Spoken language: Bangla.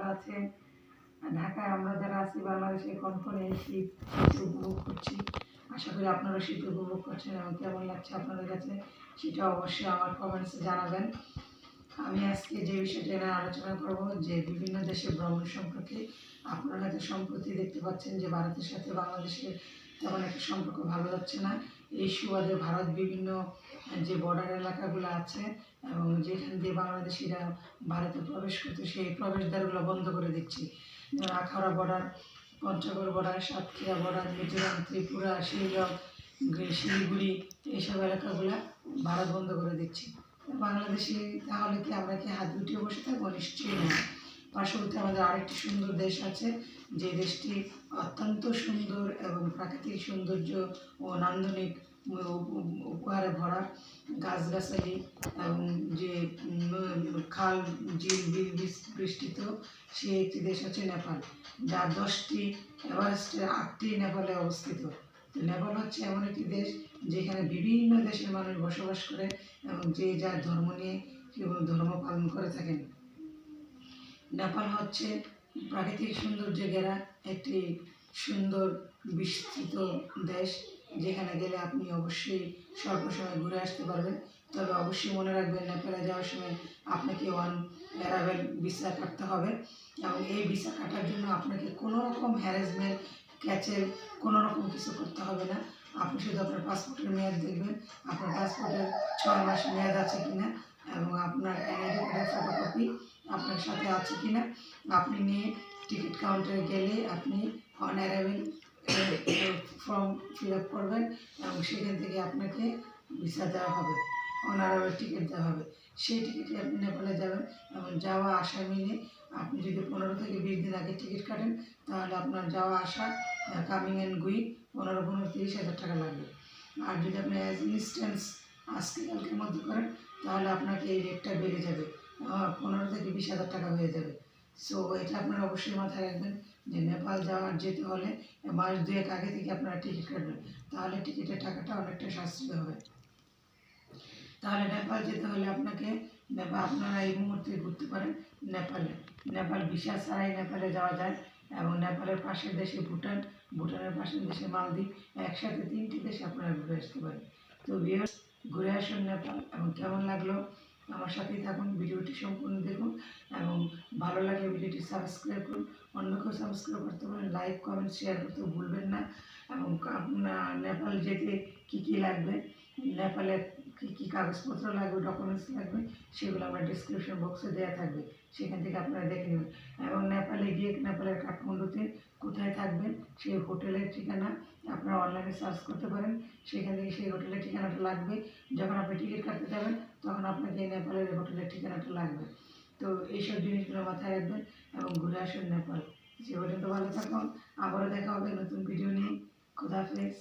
যারা আছে ঢাকায়, আমরা যারা আছি বাংলাদেশে কনকনে শীত উপভোগ করছি। আশা করি আপনারা শীত উপভোগ করছেন এবং কেমন লাগছে আপনাদের কাছে সেটা অবশ্যই আমার কমেন্টসে জানাবেন। আমি আজকে যে বিষয়টা নিয়ে আলোচনা করব যে বিভিন্ন দেশের ভ্রমণ সম্পর্কে। আপনারা হয়তো সম্প্রতি দেখতে পাচ্ছেন যে ভারতের সাথে বাংলাদেশের তেমন একটা সম্পর্ক ভালো যাচ্ছে না। এই সুবাদে ভারত বিভিন্ন যে বর্ডার এলাকাগুলো আছে এবং যেখান দিয়ে বাংলাদেশিরা ভারতে প্রবেশ করতে সেই প্রবেশদ্বারগুলো বন্ধ করে দিচ্ছে। যেমন Akhaura border, Panchagarh border, Satkhira border, Mizoram, Tripura, Shillong, Siliguri এইসব এলাকাগুলো ভারত বন্ধ করে দিচ্ছে। বাংলাদেশে তাহলে কি আমরা কি হাত গুটিয়ে বসে থাকবো? নিশ্চয়ই না। পার্শ্ববর্তী আমাদের আরেকটি সুন্দর দেশ আছে, যে দেশটি অত্যন্ত সুন্দর এবং প্রাকৃতিক সৌন্দর্য ও নান্দনিক উপহারে ভরা, গাছগাছালি এবং যে খাল ঝিল বিল বৃষ্টিত সে একটি দেশ হচ্ছে নেপাল, যার 10টি এভারেস্টের 8টি নেপালে অবস্থিত। তো নেপাল হচ্ছে এমন একটি দেশ যেখানে বিভিন্ন দেশের মানুষ বসবাস করে এবং যে যার ধর্ম নিয়ে ধর্ম পালন করে থাকেন। নেপাল হচ্ছে প্রাকৃতিক সৌন্দর্যে ঘেরা একটি সুন্দর বিস্তৃত দেশ, যেখানে গেলে আপনি অবশ্যই স্বল্প সময় ঘুরে আসতে পারবেন। তবে অবশ্যই মনে রাখবেন, নেপালে যাওয়ার সময় আপনাকে ট্রাভেল ভিসা কাটতে হবে এবং এই ভিসা কাটার জন্য আপনাকে কোনো রকম হ্যারাসমেন্ট, ক্যাচেল কোনো রকম কিছু করতে হবে না। আপনি শুধু আপনার পাসপোর্টের মেয়াদ দেখবেন, আপনার পাসপোর্টের 6 মাস মেয়াদ আছে কিনা এবং আপনার এনআইডি কার্ডের ফটোকপি আপনার সাথে আছে কিনা আপনি নিয়ে টিকিট কাউন্টারে গেলে আপনি on arrival form fill up করবেন এবং সেখান থেকে আপনাকে ভিসা দেওয়া হবে, অন অ্যারাইভেল টিকিট দেওয়া হবে। সেই টিকিটে আপনি নেপালে যাবেন এবং যাওয়া আসা মিলে আপনি যদি 15 থেকে 20 দিন আগে টিকিট কাটেন তাহলে আপনার যাওয়া আসা কামিং অ্যান্ড গুইং 15-30 হাজার টাকা লাগবে। আর যদি আপনি অ্যাজ ইনস্ট্যান্স আজকে কালকের মধ্যে করেন তাহলে আপনাকে এই রেটটা বেড়ে যাবে, 15 থেকে 20 হাজার টাকা হয়ে যাবে। সো এটা আপনারা অবশ্যই মাথায় রাখবেন যে নেপাল যেতে হলে মাস 2 আগে থেকে আপনারা টিকিট কাটবেন, তাহলে টিকিটের টাকাটা অনেকটা সাশ্রয় হবে। তাহলে নেপাল যেতে হলে আপনাকে আপনারা এই মুহূর্তে ঘুরতে পারেন নেপাল ভিসা ছাড়াই নেপালে যাওয়া যায় এবং নেপালের পাশের দেশে ভুটান, ভুটানের পাশের দেশে মালদ্বীপ, একসাথে 3টি দেশে আপনারা ঘুরে আসতে পারেন। তো ভিউয়ার্স, ঘুরে আসুন নেপাল এবং কেমন লাগলো আমার সাথেই থাকুন, ভিডিওটি সম্পূর্ণ দেখুন এবং ভালো লাগলে ভিডিওটি সাবস্ক্রাইব করুন, অন্যকেও সাবস্ক্রাইব করতে পারেন, লাইক কমেন্ট শেয়ার করতে ভুলবেন না। এবং আপনার নেপাল যেতে কী কী লাগবে, নেপালে কী কী কাগজপত্র লাগবে, ডকুমেন্টস লাগবে, সেগুলো আমার ডিসক্রিপশন বক্সে দেওয়া থাকবে, সেখান থেকে আপনারা দেখে নেবেন। এবং নেপালে গিয়ে নেপালের কাঠমান্ডুতে কোথায় থাকবেন সেই হোটেলের ঠিকানা আপনারা অনলাইনে সার্চ করতে পারেন, সেখান থেকে সেই হোটেলের ঠিকানাটা লাগবে। যখন আপনি টিকিট কাটতে যাবেন তখন আপনাকে এই নেপালের হোটেলের ঠিকানাটা লাগবে। তো এইসব জিনিসগুলো মাথায় রাখবেন এবং ঘুরে আসুন নেপাল। সে পর্যন্ত ভালো থাকুন, আবারও দেখা হবে নতুন ভিডিও নিয়ে। খোদা হাফেজ।